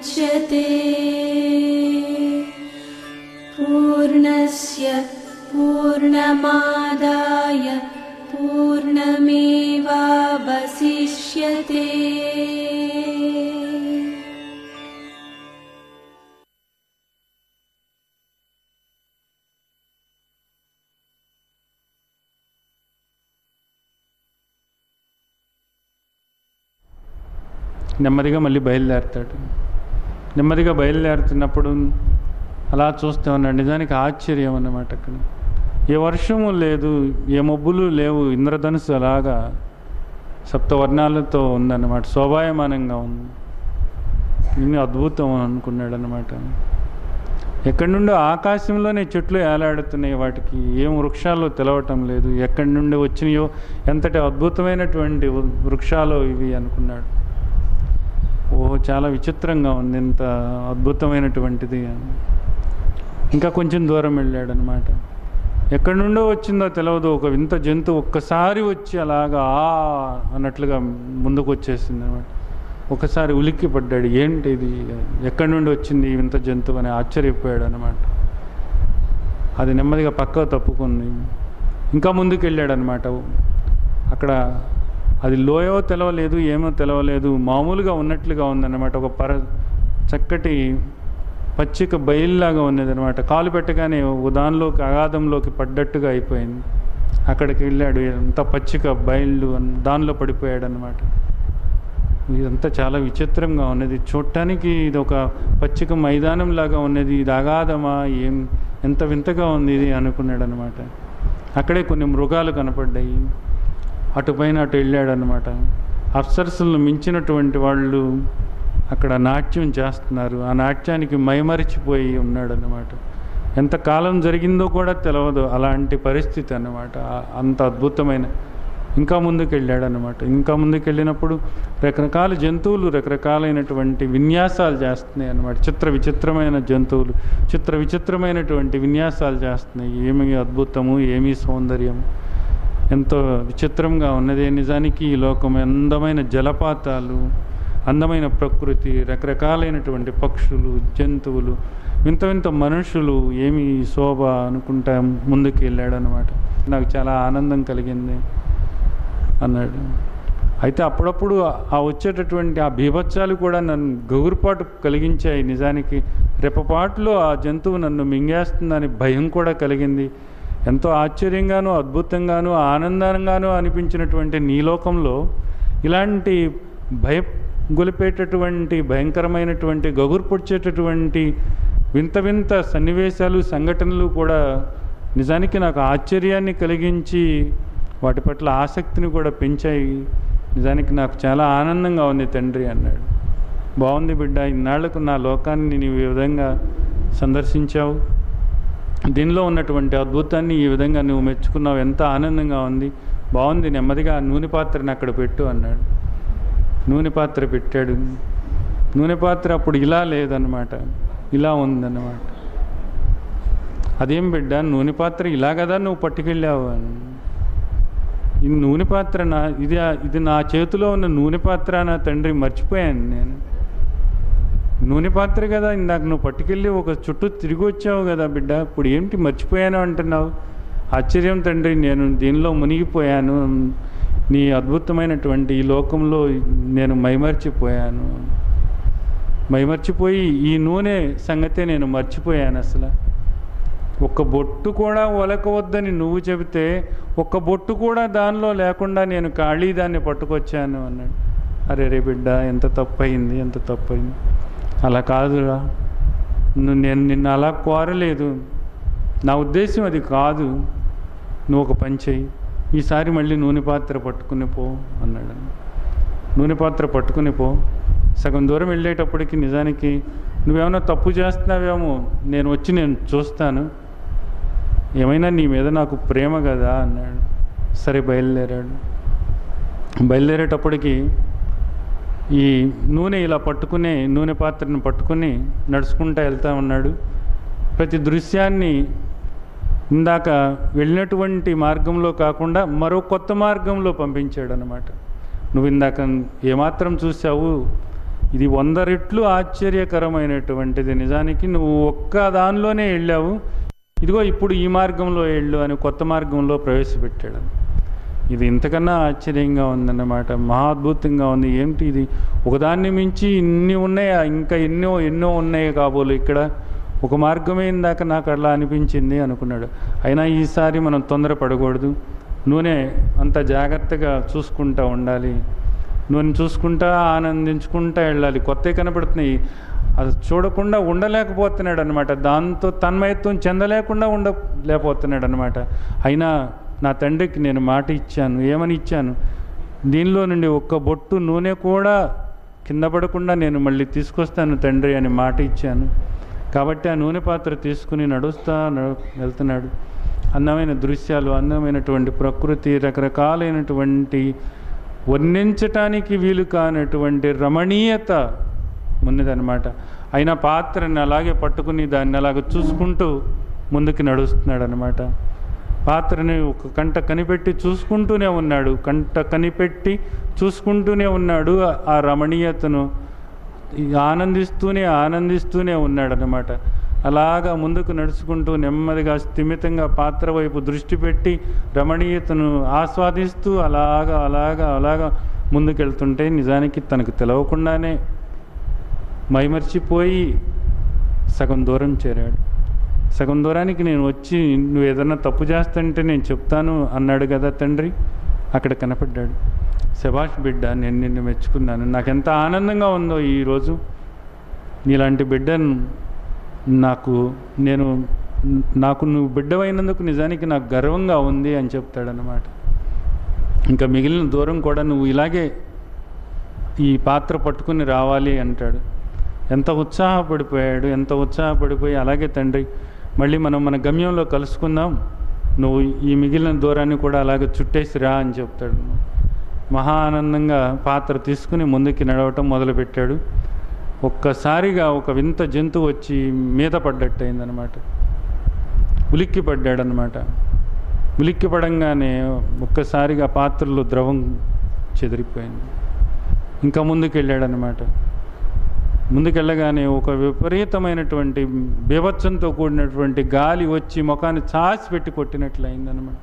मुच्यते। पूर्णस्य पूर्णमादाय पूर्णमेवावशिष्यते। నెమ్మదిగా మళ్ళీ బయలుదేరుతాడు. నెమ్మదిగా బయలుదేరుతున్నప్పుడు అలా చూస్తూ ఉన్నాడు. నిజానికి ఆశ్చర్యం అన్నమాట. అక్కడ ఏ వర్షము లేదు, ఏ మబ్బులు లేవు, ఇంద్రధనుసు అలాగా సప్తవర్ణాలతో ఉందన్నమాట, శోభాయమానంగా ఉంది. ఇన్ని అద్భుతం అనుకున్నాడు అన్నమాట. ఎక్కడి నుండో ఆకాశంలోనే చెట్లు ఏలాడుతున్నాయి, వాటికి ఏం వృక్షాలు తెలవటం లేదు, ఎక్కడి నుండి వచ్చినాయో, ఎంతటి అద్భుతమైనటువంటి వృక్షాలు ఇవి అనుకున్నాడు. ఓహో, చాలా విచిత్రంగా ఉంది, ఇంత అద్భుతమైనటువంటిది. ఇంకా కొంచెం దూరం వెళ్ళాడనమాట. ఎక్కడి నుండో వచ్చిందో తెలియదు, ఒక వింత జంతువు ఒక్కసారి వచ్చి అలాగా అన్నట్లుగా ముందుకు వచ్చేసింది అనమాట. ఒకసారి ఉలిక్కి పడ్డాడు. ఏంటి ఇది, ఎక్కడి నుండి వచ్చింది ఈ వింత జంతువు అని ఆశ్చర్యపోయాడు అనమాట. అది నెమ్మదిగా పక్కకు తప్పుకుంది. ఇంకా ముందుకు వెళ్ళాడనమాట. అక్కడ అది లోయో తెలవలేదు, ఏమో తెలవలేదు, మామూలుగా ఉన్నట్లుగా ఉందన్నమాట. ఒక చక్కటి పచ్చిక బయలులాగా ఉన్నది అనమాట. కాలు పెట్టగానే దానిలోకి అగాధంలోకి పడ్డట్టుగా అయిపోయింది. అక్కడికి వెళ్ళాడు. ఎంత పచ్చిక బయళ్ళు, దానిలో పడిపోయాడు అనమాట. ఇదంతా చాలా విచిత్రంగా ఉన్నది. చూడటానికి ఇది ఒక పచ్చిక మైదానం లాగా ఉన్నది, ఇది అగాధమా, ఎంత వింతగా ఉంది ఇది అనుకున్నాడు అనమాట. అక్కడే కొన్ని మృగాలు కనపడ్డాయి. అటుపైన అటు వెళ్ళాడనమాట. అప్సరసులను మించినటువంటి వాళ్ళు అక్కడ నాట్యం చేస్తున్నారు. ఆ నాట్యానికి మైమరిచిపోయి ఉన్నాడనమాట. ఎంతకాలం జరిగిందో కూడా తెలియదు, అలాంటి పరిస్థితి అన్నమాట. అంత అద్భుతమైన. ఇంకా ముందుకు వెళ్ళాడనమాట. ఇంకా ముందుకు వెళ్ళినప్పుడు రకరకాల జంతువులు రకరకాలైనటువంటి విన్యాసాలు చేస్తున్నాయి అన్నమాట. విచిత్రమైన జంతువులు విచిత్రమైనటువంటి విన్యాసాలు చేస్తున్నాయి. ఏమి అద్భుతము, ఏమీ సౌందర్యం, ఎంతో విచిత్రంగా ఉన్నది. నిజానికి ఈ లోకం అందమైన జలపాతాలు, అందమైన ప్రకృతి, రకరకాలైనటువంటి పక్షులు, జంతువులు, వింత వింత మనుషులు, ఏమి శోభ అనుకుంటా ముందుకు వెళ్ళాడనమాట. నాకు చాలా ఆనందం కలిగింది అన్నాడు. అయితే అప్పుడప్పుడు ఆ వచ్చేటటువంటి ఆ బీభత్సాలు కూడా నన్ను గగురుపాటు కలిగించాయి. నిజానికి రెప్పపాటులో ఆ జంతువు నన్ను మింగేస్తుందని భయం కూడా కలిగింది. ఎంతో ఆశ్చర్యంగానూ అద్భుతంగానూ ఆనందంగానూ అనిపించినటువంటి నీ లోకంలో ఇలాంటి గొలిపేటటువంటి భయంకరమైనటువంటి గగుర్పొడ్చేటటువంటి వింత వింత సన్నివేశాలు, సంఘటనలు కూడా నిజానికి నాకు ఆశ్చర్యాన్ని కలిగించి వాటి పట్ల ఆసక్తిని కూడా పెంచాయి. నిజానికి నాకు చాలా ఆనందంగా ఉంది తండ్రి అన్నాడు. బాగుంది బిడ్డ, ఇన్నాళ్లకు నా లోకాన్ని నీవు ఈ విధంగా సందర్శించావు, దీనిలో ఉన్నటువంటి అద్భుతాన్ని ఈ విధంగా నువ్వు మెచ్చుకున్నావు, ఎంత ఆనందంగా ఉంది, బాగుంది, నెమ్మదిగా నూనె పాత్రని అక్కడ పెట్టు అన్నాడు. నూనె పాత్ర పెట్టాడు. నూనె పాత్ర అప్పుడు ఇలా లేదన్నమాట, ఇలా ఉందన్నమాట. అదేం బిడ్డ, నూనె పాత్ర ఇలా కదా నువ్వు పట్టుకెళ్ళావు అని. ఈ నూనె పాత్ర ఇది నా చేతిలో ఉన్న నూనె పాత్ర నా తండ్రి, మర్చిపోయాను నేను. నూనె పాత్ర కదా ఇందాక నువ్వు పట్టుకెళ్ళి ఒక చుట్టూ తిరిగి వచ్చావు కదా బిడ్డ, ఇప్పుడు ఏంటి మర్చిపోయాను అంటున్నావు? ఆశ్చర్యం తండ్రి, నేను దీనిలో మునిగిపోయాను, నీ అద్భుతమైనటువంటి ఈ లోకంలో నేను మైమర్చిపోయి ఈ నూనె సంగతే నేను మర్చిపోయాను. అసలు ఒక్క బొట్టు కూడా ఒలకవద్దని నువ్వు చెబితే ఒక్క బొట్టు కూడా దానిలో లేకుండా నేను ఖాళీ దాన్ని పట్టుకొచ్చాను అన్నాడు. అరే రే బిడ్డ, ఎంత తప్పయింది. అలా కాదురా, నేను నిన్ను అలా కోరలేదు, నా ఉద్దేశం అది కాదు. నువ్వు ఒక పని చెయ్యి, ఈసారి మళ్ళీ నూనె పాత్ర పట్టుకుని పో అన్నాడు. నూనె పాత్ర పట్టుకుని పో. సగం దూరం వెళ్ళేటప్పటికి నిజానికి నువ్వేమైనా తప్పు చేస్తున్నావేమో, నేను వచ్చి చూస్తాను, ఏమైనా నీ మీద నాకు ప్రేమ కదా అన్నాడు. సరే బయలుదేరాడు. బయలుదేరేటప్పటికి ఈ నూనె ఇలా పట్టుకుని, నూనె పాత్రను పట్టుకుని నడుచుకుంటూ వెళ్తూ ఉన్నాడు. ప్రతి దృశ్యాన్ని ఇందాక వెళ్ళినటువంటి మార్గంలో కాకుండా మరో కొత్త మార్గంలో పంపించాడు అన్నమాట. నువ్వు ఇందాక ఏమాత్రం చూసావు, ఇది 100 రెట్లు ఆశ్చర్యకరమైనటువంటిది. నిజానికి నువ్వు ఒక్క దానిలోనే వెళ్ళావు, ఇదిగో ఇప్పుడు ఈ మార్గంలో వెళ్ళు అని కొత్త మార్గంలో ప్రవేశపెట్టాడు. ఇది ఇంతకన్నా ఆశ్చర్యంగా ఉందన్నమాట. మహా అద్భుతంగా ఉంది. ఏమిటి ఇది, ఒకదాన్ని మించి ఇన్ని ఉన్నాయా, ఇంకా ఎన్నో ఉన్నాయి కాబోలు, ఇక్కడ ఒక మార్గమే ఇందాక నాకు అలా అనిపించింది అనుకున్నాడు. అయినా ఈసారి మనం తొందరపడకూడదు, నూనె అంత జాగ్రత్తగా చూసుకుంటూ ఉండాలి, నూనె చూసుకుంటా ఆనందించుకుంటూ వెళ్ళాలి. కొత్తవి కనపడుతున్నాయి, అది చూడకుండా ఉండలేకపోతున్నాడు అనమాట. దాంతో తన్మయత్వం చెందలేకుండా ఉండలేకపోతున్నాడు అనమాట. అయినా నా తండ్రికి నేను మాట ఇచ్చాను. ఏమని ఇచ్చాను, దీనిలో నుండి ఒక్క బొట్టు నూనె కూడా కింద పడకుండా నేను మళ్ళీ తీసుకొస్తాను తండ్రి అని మాట ఇచ్చాను. కాబట్టి ఆ నూనె పాత్ర తీసుకుని వెళ్తున్నాడు. అందమైన దృశ్యాలు, అందమైనటువంటి ప్రకృతి, రకరకాలైనటువంటి వర్ణించటానికి వీలు కానటువంటి రమణీయత ఉన్నదన్నమాట. అయినా పాత్రని అలాగే పట్టుకుని దాన్ని అలాగ చూసుకుంటూ ముందుకు నడుస్తున్నాడు అనమాట. పాత్రని ఒక కంట కనిపెట్టి చూసుకుంటూనే ఉన్నాడు, కంట కనిపెట్టి చూసుకుంటూనే ఉన్నాడు. ఆ రమణీయతను ఆనందిస్తూనే ఉన్నాడు అనమాట. అలాగా ముందుకు నడుచుకుంటూ నెమ్మదిగా స్థిమితంగా పాత్ర వైపు దృష్టి పెట్టి రమణీయతను ఆస్వాదిస్తూ అలాగా ముందుకెళ్తుంటే నిజానికి తనకు తెలవకుండానే మైమర్చిపోయి సగం దూరం చేరాడు. సగం దూరానికి నేను వచ్చి నువ్వు ఏదన్నా తప్పు చేస్తుంటే నేను చెప్తాను అన్నాడు కదా తండ్రి. అక్కడ కనపడ్డాడు. శభాష్ బిడ్డ, నేను నిన్ను మెచ్చుకున్నాను, నాకెంత ఆనందంగా ఉందో ఈరోజు, నీలాంటి బిడ్డను నాకు నువ్వు బిడ్డవైనందుకు నిజానికి నాకు గర్వంగా ఉంది అని చెప్తాడనమాట. ఇంకా మిగిలిన దూరం కూడా నువ్వు ఇలాగే ఈ పాత్ర పట్టుకుని రావాలి అంటాడు. ఎంత ఉత్సాహపడిపోయి అలాగే తండ్రి, మళ్ళీ మనం మన గమ్యంలో కలుసుకుందాం, నువ్వు ఈ మిగిలిన దూరాన్ని కూడా అలాగే చుట్టేసి రా అని చెప్తాడు. మహా ఆనందంగా పాత్ర తీసుకుని ముందుకి నడవటం మొదలుపెట్టాడు. ఒక్కసారిగా ఒక వింత జంతువు వచ్చి మీద పడ్డట్టు అయిందనమాట. ఉలిక్కి పడ్డాడనమాట. ఉలిక్కి పడంగానే ఒక్కసారిగా పాత్రలో ద్రవం చెదిరిపోయింది. ఇంకా ముందుకెళ్ళాడనమాట. ముందుకెళ్ళగానే ఒక విపరీతమైనటువంటి బీభత్సంతో కూడినటువంటి గాలి వచ్చి ముఖాన్ని చాసి పెట్టి కొట్టినట్లయిందనమాట.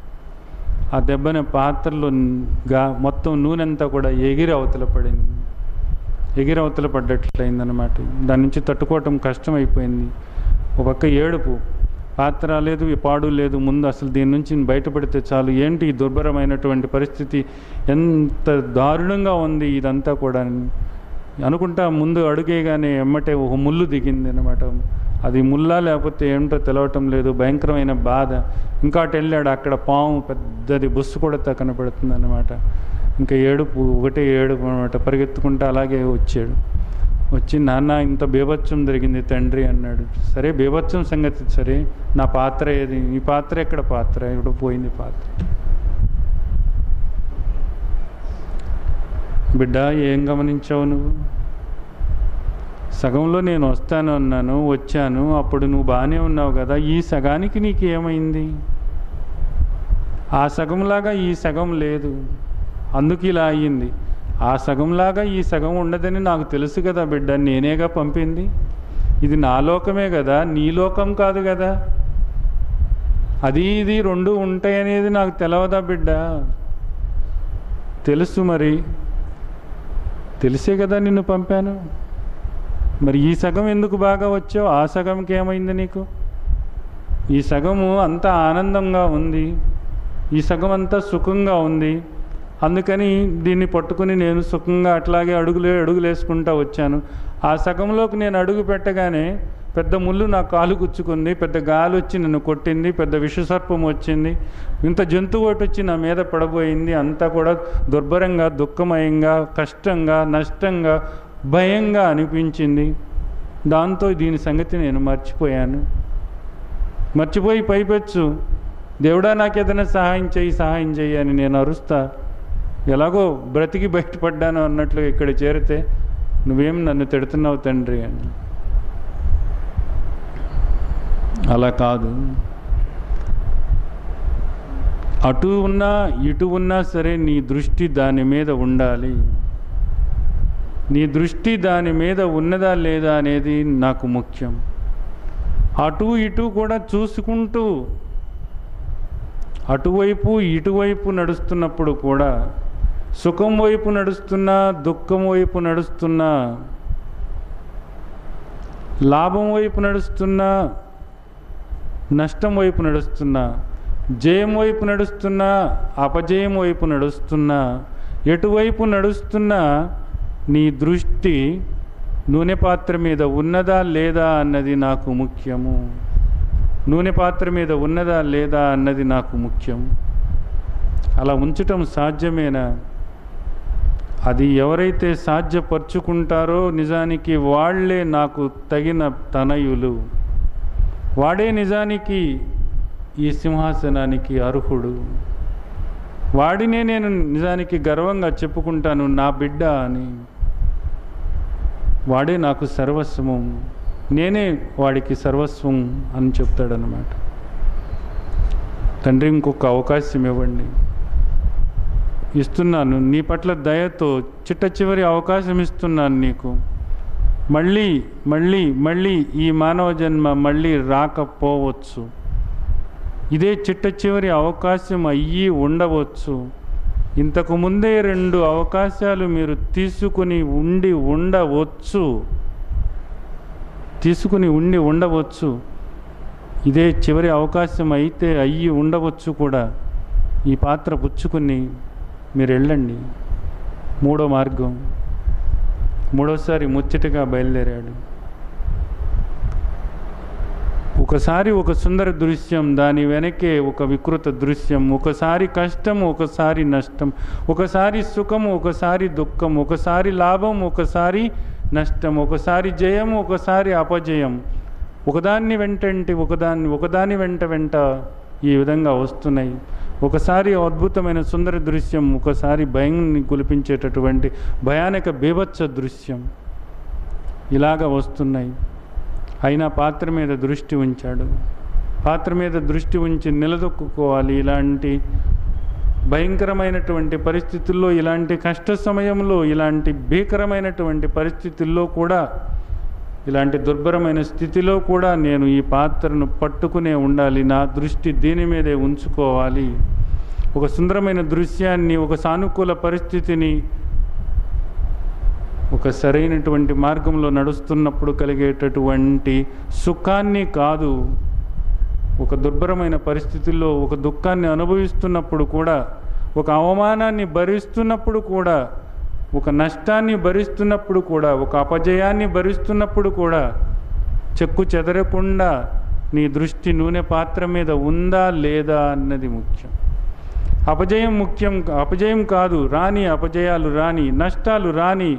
ఆ దెబ్బని పాత్రలో మొత్తం నూనె అంతా కూడా ఎగిరి అవతల పడ్డట్లయిందనమాట. దాని నుంచి తట్టుకోవటం కష్టమైపోయింది. ఒక పక్క ఏడుపు, పాత్ర లేదు, పాడు లేదు, ముందు అసలు దీని నుంచి బయటపడితే చాలు, ఏంటి ఈ దుర్భరమైనటువంటి పరిస్థితి, ఎంత దారుణంగా ఉంది ఇదంతా కూడా అనుకుంటా ముందు అడుగేగానే ఎమ్మటే ఒక ముళ్ళు దిగింది అనమాట. అది ముల్లా లేకపోతే ఏమిటో తెలవటం లేదు, భయంకరమైన బాధ. ఇంకా అటు వెళ్ళాడు, అక్కడ పాము పెద్దది బుస్సు కూడా కనపడుతుంది అనమాట. ఇంకా ఒకటే ఏడుపు అనమాట. పరిగెత్తుకుంటూ అలాగే వచ్చి నాన్న ఇంత బీభత్సం జరిగింది తండ్రి అన్నాడు. సరే బీభత్సం సంగతి సరే, నా పాత్ర ఏది, ఈ పాత్ర ఎక్కడ పోయింది పాత్ర. బిడ్డ, ఏం గమనించావు నువ్వు? సగంలో నేను వస్తాను అన్నాను, వచ్చాను, అప్పుడు నువ్వు బాగానే ఉన్నావు కదా, ఈ సగానికి నీకు ఏమైంది? ఆ సగంలాగా ఈ సగం లేదు, అందుకు ఇలా అయ్యింది. ఆ సగంలాగా ఈ సగం ఉండదని నాకు తెలుసు కదా బిడ్డ, నేనేగా పంపింది. ఇది నా లోకమే కదా, నీ లోకం కాదు కదా. అది ఇది రెండు ఉంటాయనేది నాకు తెలవదా బిడ్డ? తెలుసు, మరి తెలిసే కదా నిన్ను పంపాను. మరి ఈ సగం ఎందుకు బాగా వచ్చావు? ఆ సగంకి ఏమైంది నీకు? ఈ సగము అంతా ఆనందంగా ఉంది, ఈ సగం అంతా సుఖంగా ఉంది, అందుకని దీన్ని పట్టుకుని నేను సుఖంగా అట్లాగే అడుగులేసుకుంటూ వచ్చాను. ఆ సగంలోకి నేను అడుగు పెట్టగానే పెద్ద ముళ్ళు నా కాలు గుచ్చుకుంది, పెద్ద గాలి వచ్చి నన్ను కొట్టింది, పెద్ద విషసర్పం వచ్చింది, ఇంత జంతువు ఒకటి వచ్చి నా మీద పడబోయింది. అంతా కూడా దుర్భరంగా, దుఃఖమయంగా, కష్టంగా, నష్టంగా, భయంగా అనిపించింది. దాంతో దీని సంగతి నేను మర్చిపోయి పైపెచ్చు దేవుడా నాకేదైనా సహాయం చెయ్యి అని నేను అరుస్తా. ఎలాగో బ్రతికి బయటపడ్డాను అన్నట్లు ఇక్కడ చేరితే నువ్వేం నన్ను తిడుతున్నావు తండ్రి అని. అలా కాదు, అటు ఉన్నా ఇటు ఉన్నా సరే నీ దృష్టి దాని మీద ఉండాలి. నీ దృష్టి దాని మీద ఉన్నదా లేదా అనేది నాకు ముఖ్యం. అటు ఇటు కూడా చూసుకుంటూ అటువైపు ఇటువైపు నడుస్తున్నప్పుడు కూడా, సుఖం వైపు నడుస్తున్నా, దుఃఖం వైపు నడుస్తున్నా, లాభం వైపు నడుస్తున్నా, నష్టం వైపు నడుస్తున్నా, జయం వైపు నడుస్తున్నా, అపజయం వైపు నడుస్తున్నా, ఎటువైపు నడుస్తున్నా నీ దృష్టి నూనె పాత్ర మీద ఉన్నదా లేదా అన్నది నాకు ముఖ్యము. నూనె పాత్ర మీద ఉన్నదా లేదా అన్నది నాకు ముఖ్యం. అలా ఉంచటం సాధ్యమేనా? అది ఎవరైతే సాధ్యపరుచుకుంటారో నిజానికి వాళ్ళే నాకు తగిన తనయులు. వాడే నిజానికి ఈ సింహాసనానికి అర్హుడు. వాడినే నేను నిజానికి గర్వంగా చెప్పుకుంటాను నా బిడ్డ అని. వాడే నాకు సర్వస్వము, నేనే వాడికి సర్వస్వం అని చెప్తాడనమాట. తండ్రి, ఇంకొక అవకాశం ఇవ్వండి, ఇస్తున్నాను. నీ పట్ల దయతో చిట్ట చివరి అవకాశం ఇస్తున్నాను నీకు. మళ్ళీ మళ్ళీ మళ్ళీ ఈ మానవ జన్మ మళ్ళీ రాకపోవచ్చు. ఇదే చిట్ట చివరి అవకాశం అయ్యి ఉండవచ్చు. ఇంతకు ముందే 2 అవకాశాలు మీరు తీసుకుని ఉండవచ్చు. ఇదే చివరి అవకాశం అయితే అయ్యి ఉండవచ్చు కూడా. ఈ పాత్ర పుచ్చుకుని మీరు వెళ్ళండి. 3వ మార్గం. 3వసారి ముచ్చటగా బయలుదేరాడు. ఒకసారి ఒక సుందర దృశ్యం, దాని వెనకే ఒక వికృత దృశ్యం. ఒకసారి కష్టం, ఒకసారి నష్టం, ఒకసారి సుఖం, ఒకసారి దుఃఖం, ఒకసారి లాభం, ఒకసారి నష్టం, ఒకసారి జయం, ఒకసారి అపజయం. ఒకదాన్ని ఒకదాని వెంట ఈ విధంగా వస్తున్నాయి. ఒకసారి అద్భుతమైన సుందర దృశ్యం, ఒకసారి భయాన్ని గులిపించేటటువంటి భయానక బీభత్స దృశ్యం. ఇలాగ వస్తున్నాయి. అయినా పాత్ర మీద దృష్టి ఉంచాడు. పాత్ర మీద దృష్టి ఉంచి నిలదొక్కుకోవాలి. ఇలాంటి భయంకరమైనటువంటి పరిస్థితుల్లో, ఇలాంటి కష్ట సమయంలో, ఇలాంటి భీకరమైనటువంటి పరిస్థితుల్లో కూడా, ఇలాంటి దుర్భరమైన స్థితిలో కూడా నేను ఈ పాత్రను పట్టుకునే ఉండాలి. నా దృష్టి దీని మీదే ఉంచుకోవాలి. ఒక సుందరమైన దృశ్యాన్ని, ఒక సానుకూల పరిస్థితిని, ఒక సరైనటువంటి మార్గంలో నడుస్తున్నప్పుడు కలిగేటటువంటి సుఖాన్ని కాదు, ఒక దుర్భరమైన పరిస్థితుల్లో ఒక దుఃఖాన్ని అనుభవిస్తున్నప్పుడు కూడా, ఒక అవమానాన్ని భరిస్తున్నప్పుడు కూడా, ఒక నష్టాన్ని భరిస్తున్నప్పుడు కూడా, ఒక అపజయాన్ని భరిస్తున్నప్పుడు కూడా చెక్కు చెదరకుండా నీ దృష్టి నూనె పాత్ర మీద ఉందా లేదా అన్నది ముఖ్యం. అపజయం ముఖ్యం, అపజయం కాదు, రాని అపజయాలు రాని, నష్టాలు రాని,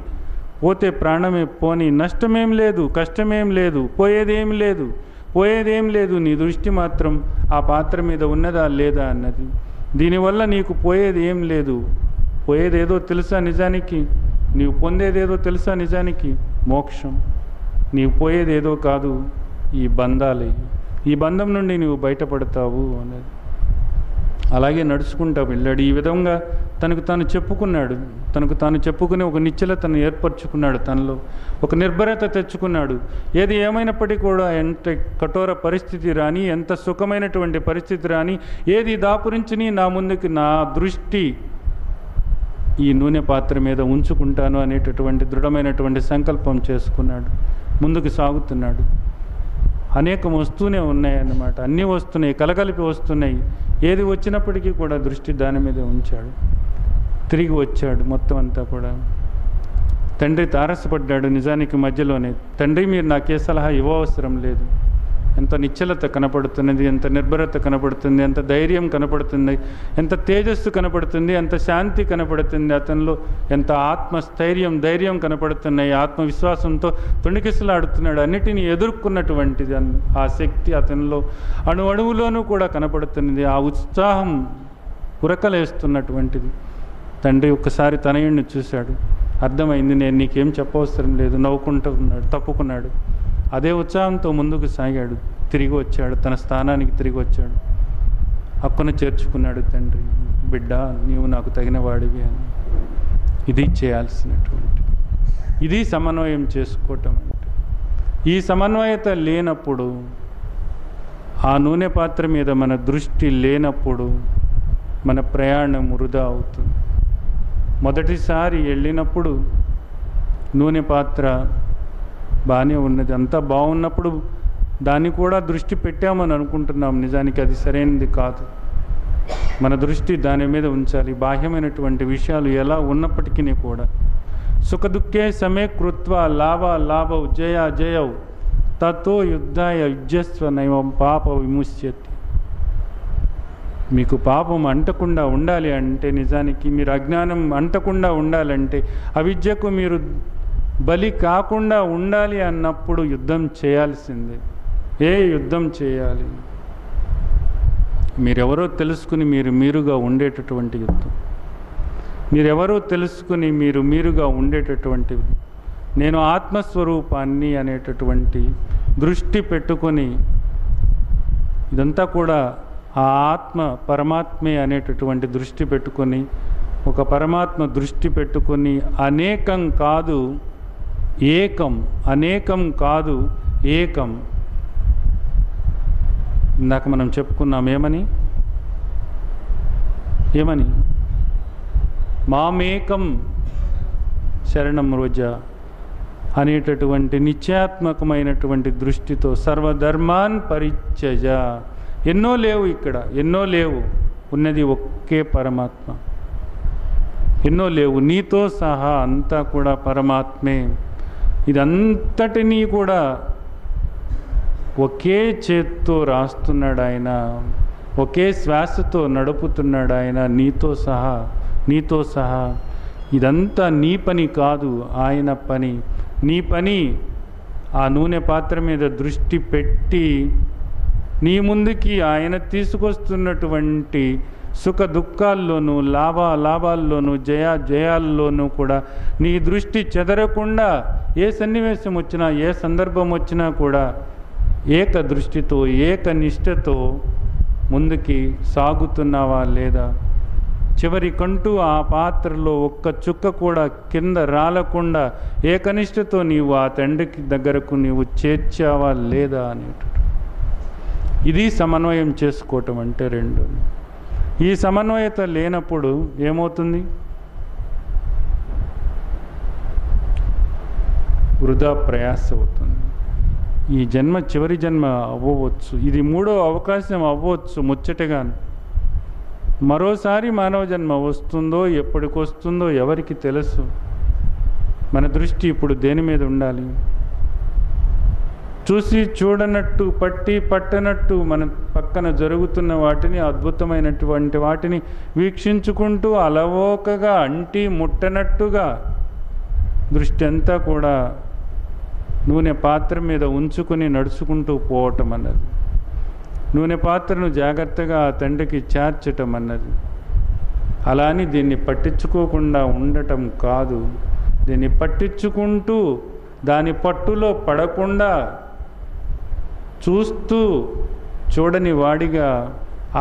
పోతే ప్రాణమే పోని, నష్టమేం లేదు, కష్టమేం లేదు, పోయేదేం లేదు. నీ దృష్టి మాత్రం ఆ పాత్ర మీద ఉన్నదా లేదా అన్నది. దీనివల్ల నీకు పోయేది ఏం లేదు. పోయేదేదో తెలుసా నిజానికి? నీవు పొందేదేదో తెలుసా నిజానికి? మోక్షం. నీవు పోయేదేదో కాదు, ఈ బంధాలే. ఈ బంధం నుండి నీవు బయటపడతావు అన్నది. అలాగే నడుచుకుంటా వెళ్ళాడు. ఈ విధంగా తనకు తాను చెప్పుకుని ఒక నిశ్చలతను ఏర్పరచుకున్నాడు. తనలో ఒక నిర్భరత తెచ్చుకున్నాడు. ఏది ఏమైనప్పటికీ కూడా, ఎంత కఠోర పరిస్థితి రాని, ఎంత సుఖమైనటువంటి పరిస్థితి రాని, ఏది దాపురించిని నా ముందుకి నా దృష్టి ఈ నూనె పాత్ర మీద ఉంచుకుంటాను అనేటటువంటి దృఢమైనటువంటి సంకల్పం చేసుకున్నాడు. ముందుకు సాగుతున్నాడు. అనేకం వస్తూనే ఉన్నాయన్నమాట. అన్నీ వస్తున్నాయి, కలగలిపి వస్తున్నాయి. ఏది వచ్చినప్పటికీ కూడా దృష్టి దాని మీదే ఉంచాడు. తిరిగి వచ్చాడు. మొత్తం అంతా కూడా తండ్రి తారసపడ్డాడు. నిజానికి మధ్యలోనే, తండ్రి మీరు నాకే సలహా ఇవ్వవసరం లేదు. ఎంత నిశ్చలత కనపడుతున్నది, ఎంత నిర్భరత కనపడుతుంది, ఎంత ధైర్యం కనపడుతుంది, ఎంత తేజస్సు కనపడుతుంది, ఎంత శాంతి కనపడుతుంది అతనిలో, ఎంత ఆత్మస్థైర్యం ధైర్యం కనపడుతున్నాయి. ఆత్మవిశ్వాసంతో తొణికిసలాడుతున్నాడు. అన్నిటినీ ఎదుర్కొన్నటువంటిది ఆ శక్తి అతనిలో అణువణువులోనూ కూడా కనపడుతున్నది. ఆ ఉత్సాహం ఉరకలేస్తున్నటువంటిది. తండ్రి ఒక్కసారి తనయుడిని చూశాడు. అర్థమైంది, నేను నీకేం చెప్పవసరం లేదు. నవ్వుకుంటూ ఉన్నాడు, తప్పుకున్నాడు. అదే ఉత్సాహంతో ముందుకు సాగాడు. తిరిగి వచ్చాడు, తన స్థానానికి తిరిగి వచ్చాడు. హక్కును చేర్చుకున్నాడు. తండ్రి, బిడ్డ నీవు నాకు తగిన వాడివి అని. ఇది చేయాల్సినటువంటి ఇది సమన్వయం చేసుకోవటం అంటే. ఈ సమన్వయత లేనప్పుడు, ఆ నూనె పాత్ర మీద మన దృష్టి లేనప్పుడు మన ప్రయాణం వృధా అవుతుంది. మొదటిసారి వెళ్ళినప్పుడు నూనె పాత్ర బాగానే ఉన్నది, అంతా బాగున్నప్పుడు దాన్ని కూడా దృష్టి పెట్టామని అనుకుంటున్నాం. నిజానికి అది సరైనది కాదు. మన దృష్టి దాని మీద ఉంచాలి. బాహ్యమైనటువంటి విషయాలు ఎలా ఉన్నప్పటికీ కూడా సుఖదుఃఖే సమే కృత్వా లాభ జయౌ తతో యుద్ధాయ యుజ్యస్వ నైవం పాప విముచ్యతి. మీకు పాపం అంటకుండా ఉండాలి అంటే, నిజానికి మీరు అజ్ఞానం అంటకుండా ఉండాలంటే, అవిద్యకు మీరు బలి కాకుండా ఉండాలి అన్నప్పుడు యుద్ధం చేయాల్సిందే. ఏ యుద్ధం చేయాలి? మీరెవరో తెలుసుకుని మీరుగా ఉండేటటువంటి యుద్ధం. మీరెవరో తెలుసుకుని మీరుగా ఉండేటటువంటి, నేను ఆత్మస్వరూపాన్ని అనేటటువంటి దృష్టి పెట్టుకొని, ఇదంతా కూడా ఆ ఆత్మ పరమాత్మే అనేటటువంటి దృష్టి పెట్టుకొని, ఒక పరమాత్మ దృష్టి పెట్టుకొని అనేకం కాదు ఏకం, అనేకం కాదు ఏకం. ఇందాక మనం చెప్పుకున్నాం ఏమని మామేకం శరణం రోజా అనేటటువంటి నిత్యాత్మకమైనటువంటి దృష్టితో సర్వధర్మాన్ పరిత్యజ. ఎన్నో లేవు ఇక్కడ, ఎన్నో లేవు, ఉన్నది ఒకే పరమాత్మ. ఎన్నో లేవు, నీతో సహా అంతా కూడా పరమాత్మే. ఇదంతటినీ కూడా ఒకే చేత్తో రాస్తున్నాడు ఆయన, ఒకే శ్వాసతో నడుపుతున్నాడు ఆయన, నీతో సహా. ఇదంతా నీ పని కాదు, ఆయన పని. నీ పని ఆ నూనె పాత్ర మీద దృష్టి పెట్టి నీ ముందుకి ఆయన తీసుకొస్తున్నటువంటి సుఖ దుఃఖాల్లోనూ లాభాల్లోనూ జయాల్లోనూ కూడా నీ దృష్టి చెదరకుండా, ఏ సన్నివేశం వచ్చినా ఏ సందర్భం వచ్చినా కూడా ఏక దృష్టితో ఏక నిష్ఠతో ముందుకి సాగుతున్నావా లేదా? చివరికంటూ ఆ పాత్రలో ఒక్క చుక్క కూడా కింద రాలకుండా ఏకనిష్టతో నీవు ఆ తండ్రికి దగ్గరకు నీవు చేర్చావా లేదా అనేటటువంటి, ఇది సమన్వయం చేసుకోవటం అంటే. రెండు, ఈ సమన్వయత లేనప్పుడు ఏమవుతుంది? వృధా ప్రయాస అవుతుంది. ఈ జన్మ చివరి జన్మ అవ్వవచ్చు, ఇది మూడో అవకాశం అవ్వచ్చు ముచ్చటగాను. మరోసారి మానవ జన్మ వస్తుందో ఎప్పటికొస్తుందో ఎవరికి తెలుసు? మన దృష్టి ఇప్పుడు దేని మీద ఉండాలి? చూసి చూడనట్టు, పట్టనట్టు మన పక్కన జరుగుతున్న వాటిని, అద్భుతమైనటువంటి వాటిని వీక్షించుకుంటూ అలవోకగా అంటి ముట్టనట్టుగా దృష్టి అంతా కూడా నూనె పాత్ర మీద ఉంచుకుని నడుచుకుంటూ పోవటం అన్నది. నూనె పాత్రను జాగ్రత్తగా తండ్రికి చేర్చటం అన్నది. అలా అని దీన్ని పట్టించుకోకుండా ఉండటం కాదు. దీన్ని పట్టించుకుంటూ దాని పట్టులో పడకుండా చూస్తూ చూడని వాడిగా,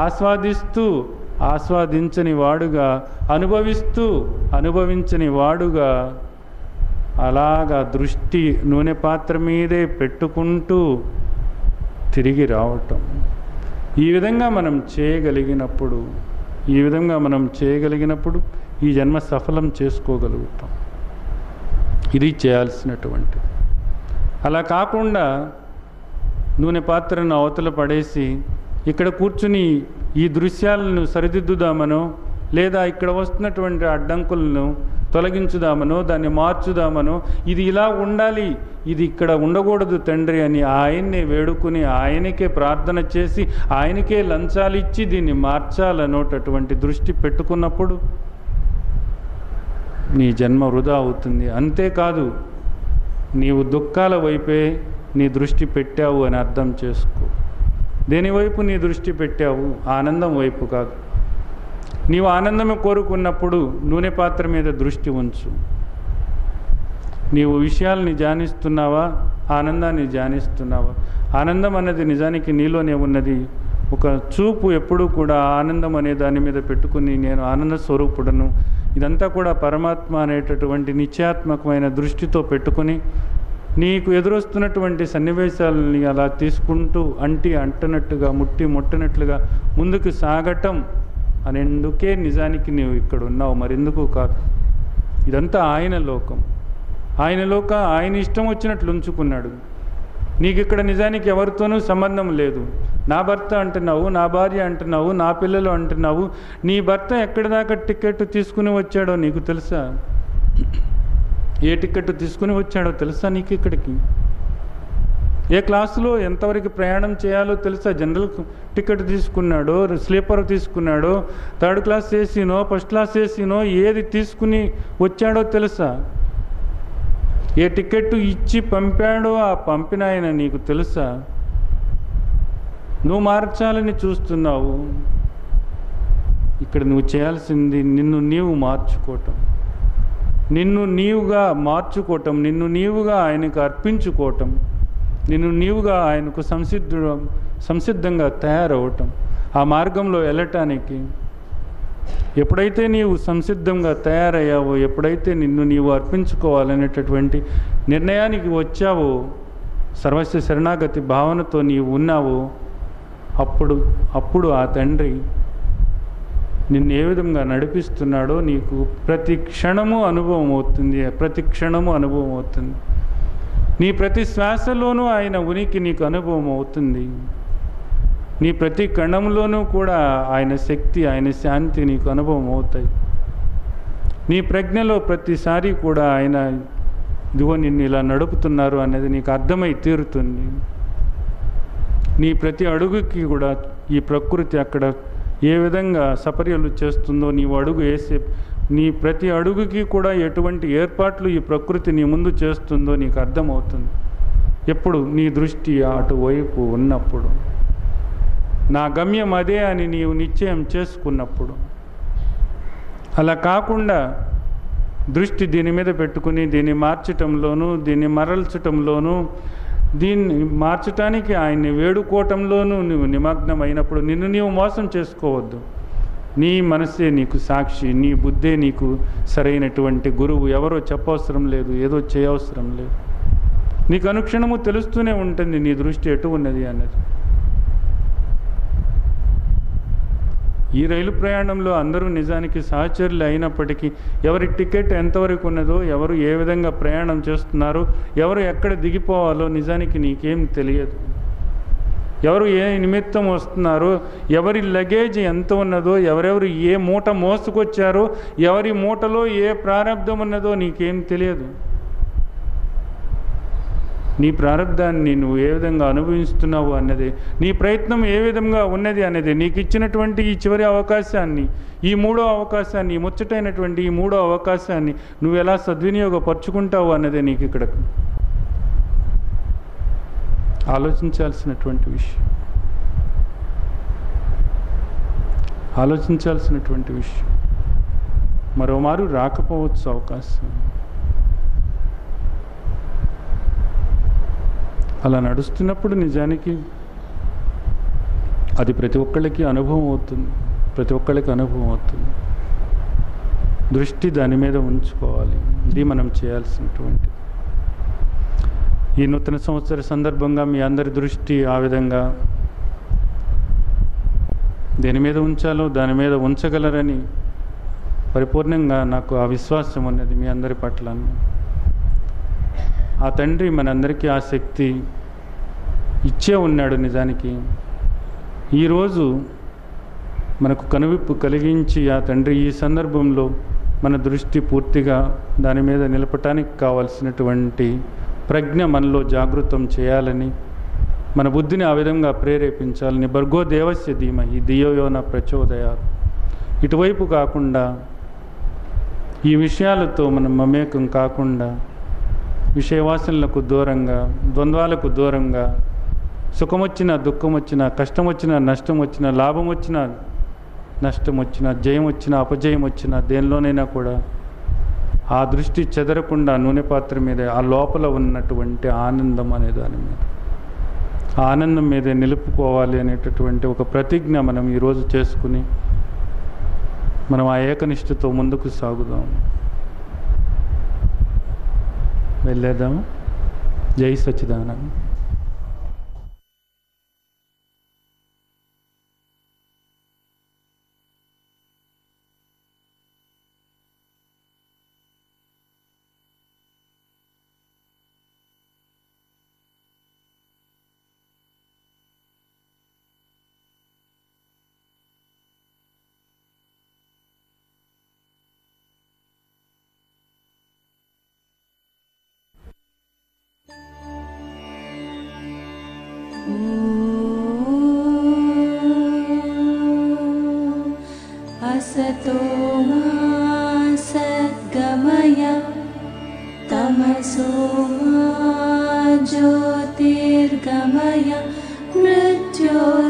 ఆస్వాదిస్తూ ఆస్వాదించని వాడుగా, అనుభవిస్తూ అనుభవించని వాడుగా, అలాగా దృష్టి నూనె పాత్ర మీదే పెట్టుకుంటూ తిరిగి రావటం. ఈ విధంగా మనం చేయగలిగినప్పుడు ఈ జన్మ సఫలం చేసుకోగలుగుతాం. ఇది చేయాల్సినటువంటి. అలా కాకుండా నూనె పాత్రను అవతల పడేసి ఇక్కడ కూర్చుని ఈ దృశ్యాలను సరిదిద్దుదామనో, లేదా ఇక్కడ వస్తున్నటువంటి అడ్డంకులను తొలగించుదామనో, దాన్ని మార్చుదామనో, ఇది ఇలా ఉండాలి, ఇది ఇక్కడ ఉండకూడదు తండ్రి అని ఆయన్నే వేడుకుని, ఆయనకే ప్రార్థన చేసి, ఆయనకే లంచాలు ఇచ్చి దీన్ని మార్చాలనోటటువంటి దృష్టి పెట్టుకున్నప్పుడు నీ జన్మ వృధా అవుతుంది. అంతేకాదు, నీవు దుఃఖాల వైపే నీ దృష్టి పెట్టావు అని అర్థం చేసుకో. దేనివైపు నీ దృష్టి పెట్టావు? ఆనందం వైపు కాదు. నీవు ఆనందమే కోరుకున్నప్పుడు నూనె పాత్ర మీద దృష్టి ఉంచు. నీవు విషయాల్ని ధ్యానిస్తున్నావా, ఆనందాన్ని ధ్యానిస్తున్నావా? ఆనందం అన్నది నిజానికి నీలోనే ఉన్నది. ఒక చూపు ఎప్పుడూ కూడా ఆనందం అనే దాని మీద పెట్టుకుని నేను ఆనంద స్వరూపుడను, ఇదంతా కూడా పరమాత్మ అనేటటువంటి నిత్యాత్మకమైన దృష్టితో పెట్టుకుని నీకు ఎదురొస్తున్నటువంటి సన్నివేశాలని అలా తీసుకుంటూ అంటనట్టుగా ముట్టినట్లుగా ముందుకు సాగటం అనేందుకే నిజానికి నీవు ఇక్కడ ఉన్నావు, మరెందుకు కాదు. ఇదంతా ఆయన లోకం. ఆయన ఇష్టం వచ్చినట్లు ఉంచుకున్నాడు. నీకు ఇక్కడ నిజానికి ఎవరితోనూ సంబంధం లేదు. నా భర్త అంటున్నావు, నా భార్య అంటున్నావు, నా పిల్లలు అంటున్నావు. నీ భర్త ఎక్కడి దాకా టికెట్ తీసుకుని వచ్చాడో నీకు తెలుసా? ఏ టికెట్ తీసుకుని వచ్చాడో తెలుసా నీకు? ఇక్కడికి ఏ క్లాసులో ఎంతవరకు ప్రయాణం చేయాలో తెలుసా? జనరల్ టికెట్ తీసుకున్నాడో, స్లీపర్ తీసుకున్నాడో, థర్డ్ క్లాస్ ఏసీనో, ఫస్ట్ క్లాస్ ఏసీనో, ఏది తీసుకుని వచ్చాడో తెలుసా? ఏ టికెట్ ఇచ్చి పంపాడో ఆ పంపిన ఆయన నీకు తెలుసా? నువ్వు మార్చాలని చూస్తున్నావు. ఇక్కడ నువ్వు చేయాల్సింది నిన్ను నీవు మార్చుకోవటం, నిన్ను నీవుగా ఆయనకు అర్పించుకోవటం, నిన్ను నీవుగా ఆయనకు సంసిద్ధంగా తయారవటం. ఆ మార్గంలో వెళ్ళటానికి ఎప్పుడైతే నీవు సంసిద్ధంగా తయారయ్యావో, ఎప్పుడైతే నిన్ను నీవు అర్పించుకోవాలనేటటువంటి నిర్ణయానికి వచ్చావో, సర్వస్వ శరణాగతి భావనతో నీవు ఉన్నావో, అప్పుడు ఆ తండ్రి నిన్ను ఏ విధంగా నడిపిస్తున్నాడో నీకు ప్రతి క్షణము అనుభవం అవుతుంది. నీ ప్రతి శ్వాసలోనూ ఆయన ఉనికి నీకు అనుభవం అవుతుంది. నీ ప్రతి కణంలోనూ కూడా ఆయన శక్తి, ఆయన శాంతి నీకు అనుభవం అవుతాయి. నీ ప్రజ్ఞలో ప్రతిసారి కూడా ఆయన ఇదిగో నిన్ను ఇలా నడుపుతున్నారు అనేది నీకు అర్థమై తీరుతుంది. నీ ప్రతి అడుగుకి కూడా ఈ ప్రకృతి అక్కడ ఏ విధంగా సపర్యలు చేస్తుందో, నీవు అడుగు వేసే నీ ప్రతి అడుగుకి కూడా ఎటువంటి ఏర్పాట్లు ఈ ప్రకృతి నీ ముందు చేస్తుందో నీకు అర్థమవుతుంది. ఎప్పుడు నీ దృష్టి అటువైపు ఉన్నప్పుడు, నా గమ్యం అదే అని నీవు నిశ్చయం చేసుకున్నప్పుడు. అలా కాకుండా దృష్టి దీని మీద పెట్టుకుని దీన్ని మార్చటంలోనూ, దీన్ని మరల్చటంలోనూ, దీన్ని మార్చటానికి ఆయన్ని వేడుకోవటంలోనూ నువ్వు నిమగ్నమైనప్పుడు నిన్ను నీవు మోసం చేసుకోవద్దు. నీ మనసే నీకు సాక్షి, నీ బుద్ధే నీకు సరైనటువంటి గురువు. ఎవరో చెప్పవసరం లేదు, ఏదో చేయవసరం లేదు. నీకు అనుక్షణము తెలుస్తూనే ఉంటుంది నీ దృష్టి ఎటు ఉన్నది అన్నది. ఈ రైలు ప్రయాణంలో అందరూ నిజానికి సహచరులు అయినప్పటికీ ఎవరి టికెట్ ఎంతవరకు ఉన్నదో, ఎవరు ఏ విధంగా ప్రయాణం చేస్తున్నారో, ఎవరు ఎక్కడ దిగిపోవాలో నిజానికి నీకేం తెలియదు. ఎవరు ఏ నిమిత్తం వస్తున్నారో, ఎవరి లగేజ్ ఎంత ఉన్నదో, ఎవరెవరు ఏ మూట మోసుకొచ్చారో, ఎవరి మూటలో ఏ ప్రారంధం ఉన్నదో నీకేం తెలియదు. నీ ప్రారంధాన్ని నువ్వు ఏ విధంగా అనుభవిస్తున్నావు అన్నది, నీ ప్రయత్నం ఏ విధంగా ఉన్నది అనేది, నీకు ఇచ్చినటువంటి ఈ చివరి అవకాశాన్ని, ఈ మూడో అవకాశాన్ని, ఈ ముచ్చటైనటువంటి ఈ మూడో అవకాశాన్ని నువ్వు ఎలా సద్వినియోగపరుచుకుంటావు అన్నదే నీకు ఇక్కడ ఆలోచించాల్సినటువంటి విషయం. మరోమారు రాకపోవచ్చు అవకాశం. అలా నడుస్తున్నప్పుడు నిజానికి అది ప్రతి ఒక్కళ్ళకి అనుభవం అవుతుంది. దృష్టి దాని మీద ఉంచుకోవాలి. ఇది మనం చేయాల్సినటువంటి. ఈ నూతన సంవత్సర సందర్భంగా మీ అందరి దృష్టి ఆ విధంగా దేని మీద ఉంచాలో దాని మీద ఉంచగలరని పరిపూర్ణంగా నాకు ఆ విశ్వాసం ఉన్నది మీ అందరి పట్ల. ఆ తండ్రి మనందరికీ ఆ శక్తి ఇచ్చే ఉన్నాడు. నిజానికి ఈరోజు మనకు కనువిప్పు కలిగించి ఆ తండ్రి ఈ సందర్భంలో మన దృష్టి పూర్తిగా దాని మీద నిలపటానికి కావాల్సినటువంటి ప్రజ్ఞ మనలో జాగృతం చేయాలని, మన బుద్ధిని ఆ విధంగా ప్రేరేపించాలని. భర్గో దేవస్య ధీమహి ధియో యో న ప్రచోదయాత్. ఇటువైపు కాకుండా ఈ విషయాలతో మనం మమేకం కాకుండా విషయవాసనలకు దూరంగా, ద్వంద్వాలకు దూరంగా, సుఖం వచ్చినా దుఃఖం వచ్చినా, కష్టం వచ్చినా నష్టం వచ్చినా, లాభం వచ్చినా నష్టం వచ్చినా, జయం వచ్చినా అపజయం వచ్చినా, దేనిలోనైనా కూడా ఆ దృష్టి చెదరకుండా నూనె పాత్ర మీద, ఆ లోపల ఉన్నటువంటి ఆనందం అనే దాని మీద, ఆనందం మీదే నిలుపుకోవాలి అనేటటువంటి ఒక ప్రతిజ్ఞ మనం ఈరోజు చేసుకుని మనం ఆ ఏకనిష్టతో ముందుకు సాగుదాం. వెళ్ళేద్దాము. జై సచ్చిదానంద. असतो मा सद्गमय तमसो मा ज्योतिर्गमय मृत्योर्मोक्षाय